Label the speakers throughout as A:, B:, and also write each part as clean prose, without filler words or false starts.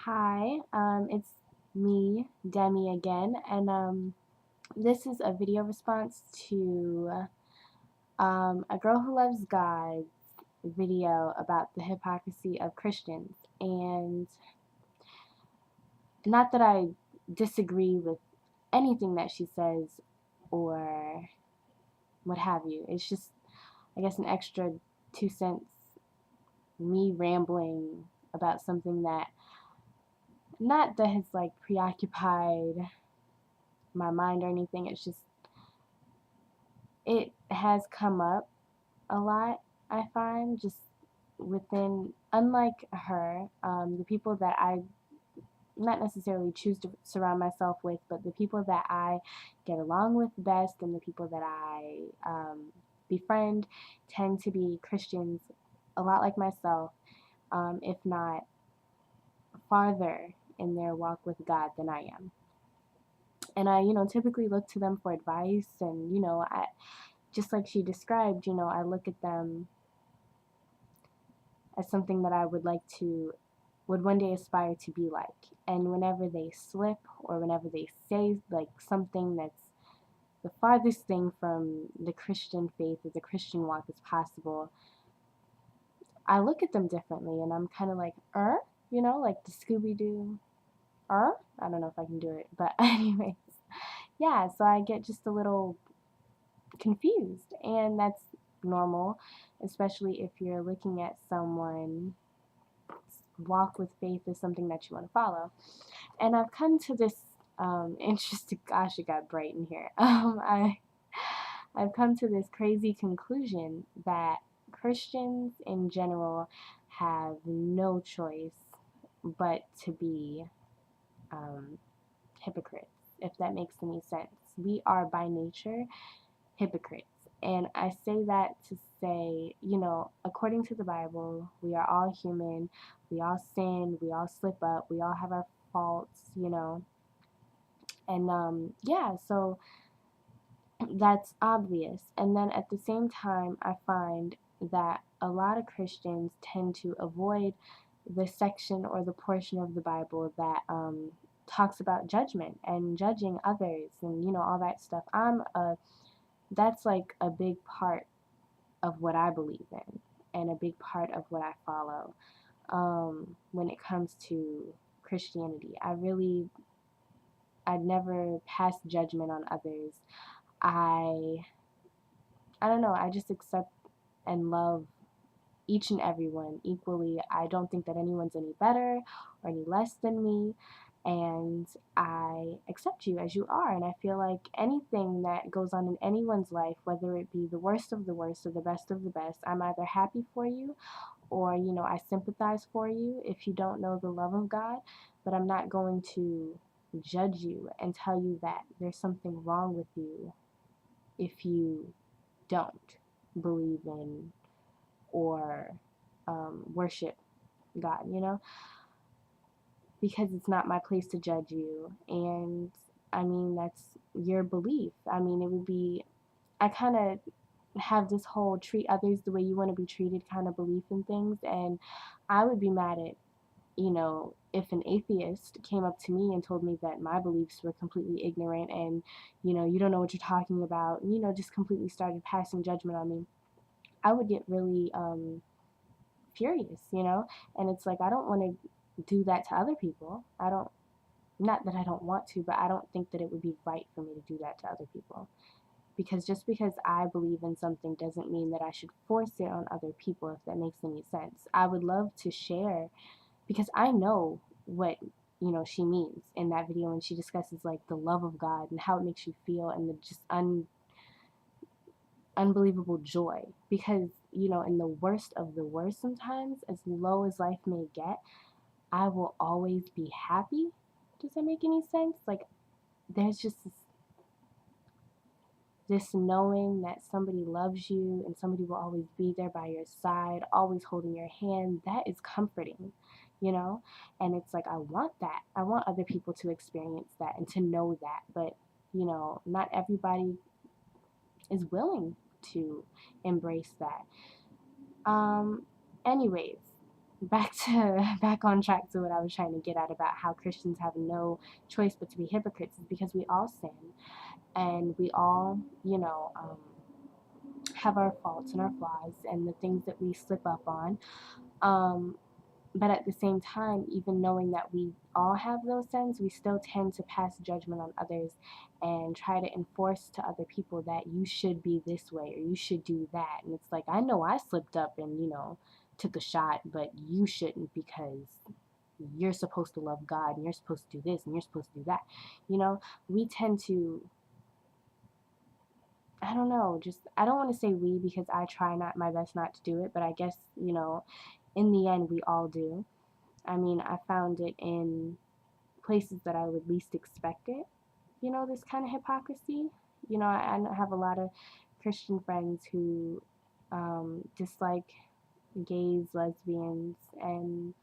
A: Hi, it's me, Demi again, and this is a video response to a girl who loves God video about the hypocrisy of Christians. And not that I disagree with anything that she says or what have you. It's just, I guess, an extra 2 cents, me rambling about something that not that has like preoccupied my mind or anything. It's just it has come up a lot, I find, just within, unlike her, the people that I not necessarily choose to surround myself with, but the people that I get along with best and the people that I befriend tend to be Christians, a lot like myself, if not farther in their walk with God than I am. And I, typically look to them for advice, and, I just like she described, I look at them as something that I would one day aspire to be like. And whenever they slip or whenever they say like something that's the farthest thing from the Christian faith or the Christian walk as possible, I look at them differently and I'm kind of like, like the Scooby-Doo, I don't know if I can do it, but anyways, yeah, so I get just a little confused, and that's normal, especially if you're looking at someone walk with faith as something that you want to follow. And I've come to this interesting, gosh, it got bright in here. I've come to this crazy conclusion that Christians in general have no choice but to be hypocrites, if that makes any sense. We are by nature hypocrites. And I say that to say, according to the Bible, we are all human. We all sin. We all slip up. We all have our faults. And yeah, so that's obvious. And then at the same time, I find that a lot of Christians tend to avoid the section or the portion of the Bible that talks about judgment and judging others and all that stuff. That's like a big part of what I believe in and a big part of what I follow when it comes to Christianity. I'd never pass judgment on others. I don't know, I just accept and love each and everyone equally. I don't think that anyone's any better or any less than me, and I accept you as you are. And I feel like anything that goes on in anyone's life, whether it be the worst of the worst or the best of the best, I'm either happy for you or, I sympathize for you if you don't know the love of God, but I'm not going to judge you and tell you that there's something wrong with you if you don't believe in or worship God, because it's not my place to judge you. And I mean, that's your belief. I mean, I kind of have this whole treat others the way you want to be treated kind of belief in things. And I would be mad at, if an atheist came up to me and told me that my beliefs were completely ignorant and, you don't know what you're talking about, and, just completely started passing judgment on me. I would get really furious. And it's like, I don't want to do that to other people. Not that I don't want to, but I don't think that it would be right for me to do that to other people. Because just because I believe in something doesn't mean that I should force it on other people, if that makes any sense. I would love to share, because I know what, she means in that video when she discusses like the love of God and how it makes you feel, and the just unbelievable joy. Because, in the worst of the worst, sometimes, as low as life may get, I will always be happy. Does that make any sense? Like, there's just this knowing that somebody loves you and somebody will always be there by your side, always holding your hand. That is comforting. And it's like, I want that. I want other people to experience that and to know that. But, not everybody is willing to embrace that. Anyways, back on track to what I was trying to get at about how Christians have no choice but to be hypocrites, is because we all sin, and we all, have our faults and our flaws and the things that we slip up on. But at the same time, even knowing that we all have those sins, we still tend to pass judgment on others and try to enforce to other people that you should be this way or you should do that. And it's like, I know I slipped up and, took a shot, but you shouldn't, because you're supposed to love God and you're supposed to do this and you're supposed to do that. We tend to, I don't know, I don't want to say we, because I try my best not to do it, but I guess, in the end, we all do. I mean, I found it in places that I would least expect it, this kind of hypocrisy. I have a lot of Christian friends who dislike gays, lesbians, and,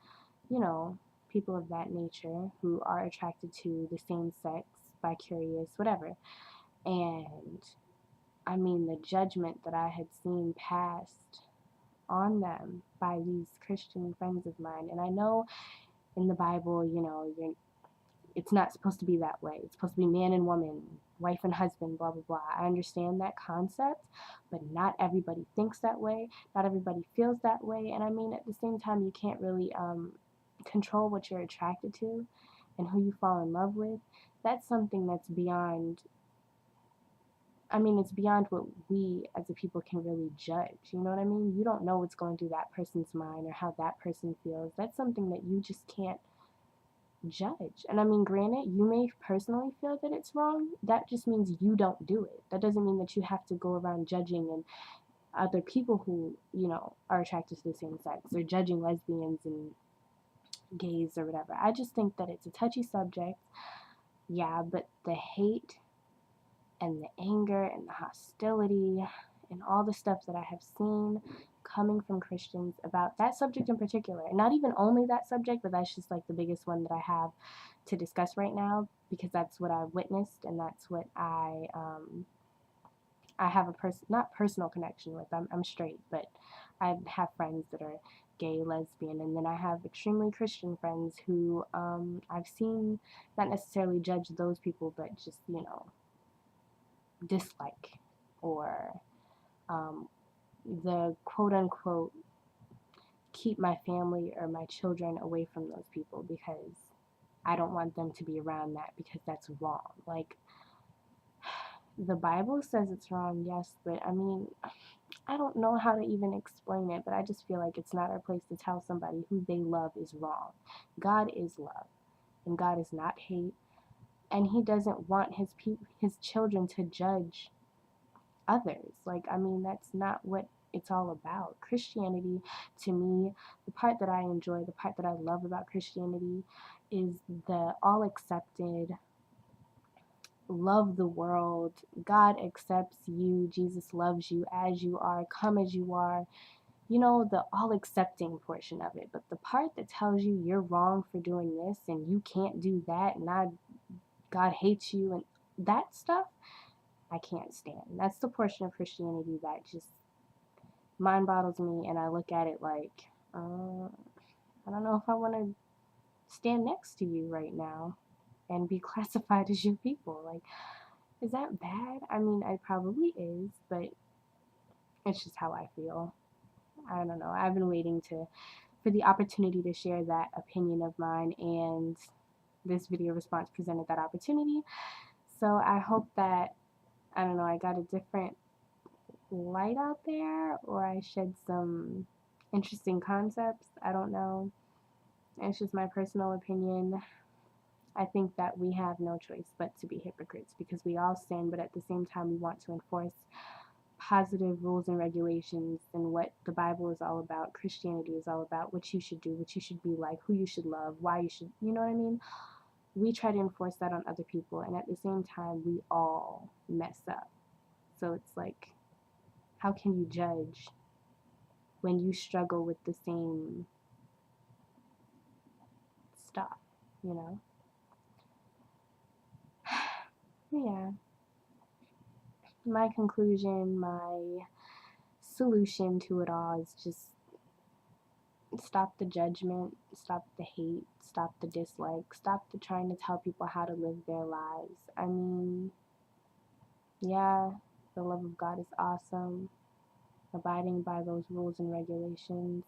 A: people of that nature who are attracted to the same sex, bi-curious, whatever. And I mean, the judgment that I had seen passed on them by these Christian friends of mine. And I know in the Bible, it's not supposed to be that way. It's supposed to be man and woman, wife and husband, blah, blah, blah. I understand that concept, but not everybody thinks that way. Not everybody feels that way. And I mean, at the same time, you can't really control what you're attracted to and who you fall in love with. That's something that's beyond, it's beyond what we as a people can really judge. You know what I mean? You don't know what's going through that person's mind or how that person feels. That's something that you just can't judge. And I mean, granted, you may personally feel that it's wrong. That just means you don't do it. That doesn't mean that you have to go around judging and other people who, are attracted to the same sex, or judging lesbians and gays or whatever. I just think that it's a touchy subject. Yeah, but the hate and the anger and the hostility and all the stuff that I have seen coming from Christians about that subject in particular, and not even only that subject, but that's just like the biggest one that I have to discuss right now, because that's what I've witnessed and that's what I have not personal connection with. I'm straight, but I have friends that are gay, lesbian, and then I have extremely Christian friends who I've seen not necessarily judge those people, but just, dislike, or the quote-unquote keep my family or my children away from those people because I don't want them to be around that because that's wrong. Like, the Bible says it's wrong, yes, but I mean, I don't know how to even explain it, but I just feel like it's not our place to tell somebody who they love is wrong. God is love, and God is not hate, and He doesn't want His children to judge others. Like, I mean, that's not what it's all about. Christianity, to me, the part that I enjoy, the part that I love about Christianity is the all-accepted, love the world, God accepts you, Jesus loves you as you are, come as you are, the all-accepting portion of it. But the part that tells you you're wrong for doing this and you can't do that, and God hates you, and that stuff, I can't stand. That's the portion of Christianity that just mind boggles me, and I look at it like, I don't know if I want to stand next to you right now and be classified as your people. Like, is that bad? I mean, it probably is, but it's just how I feel. I don't know. I've been waiting for the opportunity to share that opinion of mine, and this video response presented that opportunity. So I hope that, I don't know, I got a different light out there, or I shed some interesting concepts. I don't know. It's just my personal opinion. I think that we have no choice but to be hypocrites, because we all sin, but at the same time we want to enforce positive rules and regulations, and what the Bible is all about, Christianity is all about, what you should do, what you should be like, who you should love, why you should, you know what I mean? We try to enforce that on other people, and at the same time we all mess up. So it's like, how can you judge when you struggle with the same stuff, Yeah. My conclusion, my solution to it all is just Stop the judgment, stop the hate, stop the dislike, stop the trying to tell people how to live their lives. I mean, yeah, the love of God is awesome. Abiding by those rules and regulations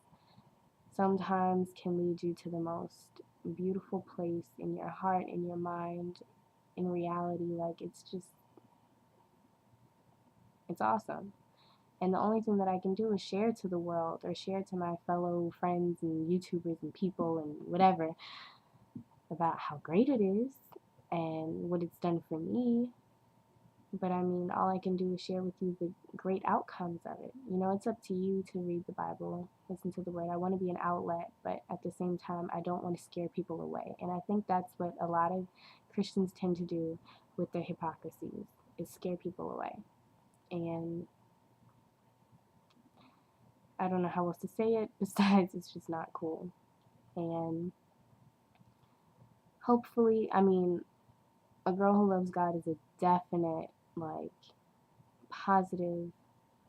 A: sometimes can lead you to the most beautiful place in your heart, in your mind, in reality. Like, it's awesome. And the only thing that I can do is share to the world, or share to my fellow friends and YouTubers and people and whatever, about how great it is and what it's done for me. But I mean, all I can do is share with you the great outcomes of it. You know, it's up to you to read the Bible, listen to the Word. I want to be an outlet, but at the same time, I don't want to scare people away. And I think that's what a lot of Christians tend to do with their hypocrisies, is scare people away. And I don't know how else to say it, besides it's just not cool. And hopefully, I mean, A Girl Who Loves God is a definite, like, positive,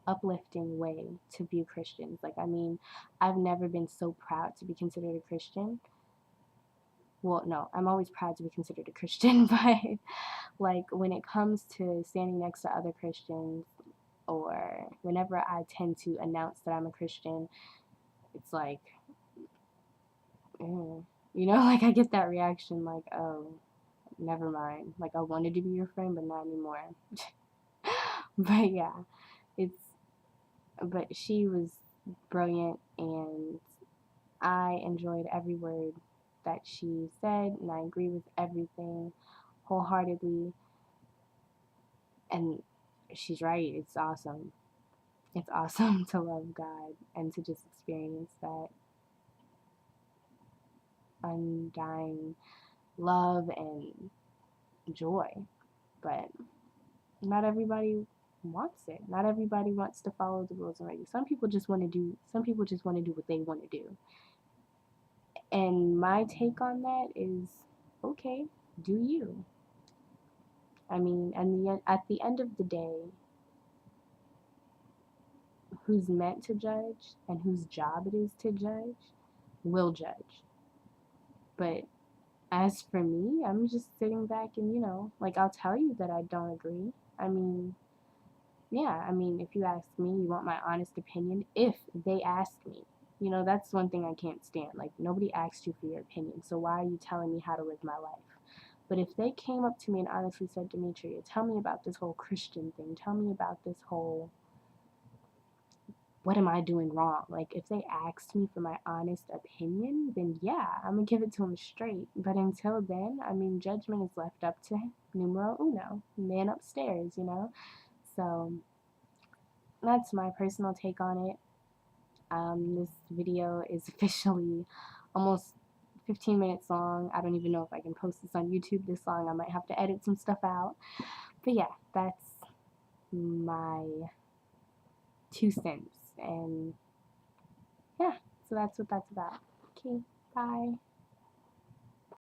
A: uplifting way to view Christians. Like, I mean, I've never been so proud to be considered a Christian. Well, no, I'm always proud to be considered a Christian, but like, when it comes to standing next to other Christians, or whenever I tend to announce that I'm a Christian, it's like, you know, like, I get that reaction, like, oh, never mind. Like, I wanted to be your friend, but not anymore. But yeah, but she was brilliant, and I enjoyed every word that she said, and I agree with everything wholeheartedly. And she's right. It's awesome. It's awesome to love God and to just experience that undying love and joy. But not everybody wants it. Not everybody wants to follow the rules and regulations. Some people just want to do what they want to do. And my take on that is, okay, do you. I mean, and at the end of the day, who's meant to judge and whose job it is to judge will judge. But as for me, I'm just sitting back and, you know, like, I'll tell you that I don't agree. I mean, yeah, I mean, if you ask me, you want my honest opinion, if they ask me. You know, that's one thing I can't stand. Like, nobody asked you for your opinion, so why are you telling me how to live my life? But if they came up to me and honestly said, Demetria, tell me about this whole Christian thing. Tell me about this whole, what am I doing wrong? Like, if they asked me for my honest opinion, then yeah, I'm gonna give it to them straight. But until then, I mean, judgment is left up to numero uno, man upstairs, you know? So that's my personal take on it. This video is officially almost 15 minutes long. I don't even know if I can post this on YouTube this long. I might have to edit some stuff out. But yeah, that's my 2 cents. And yeah, so that's what that's about. Okay, bye.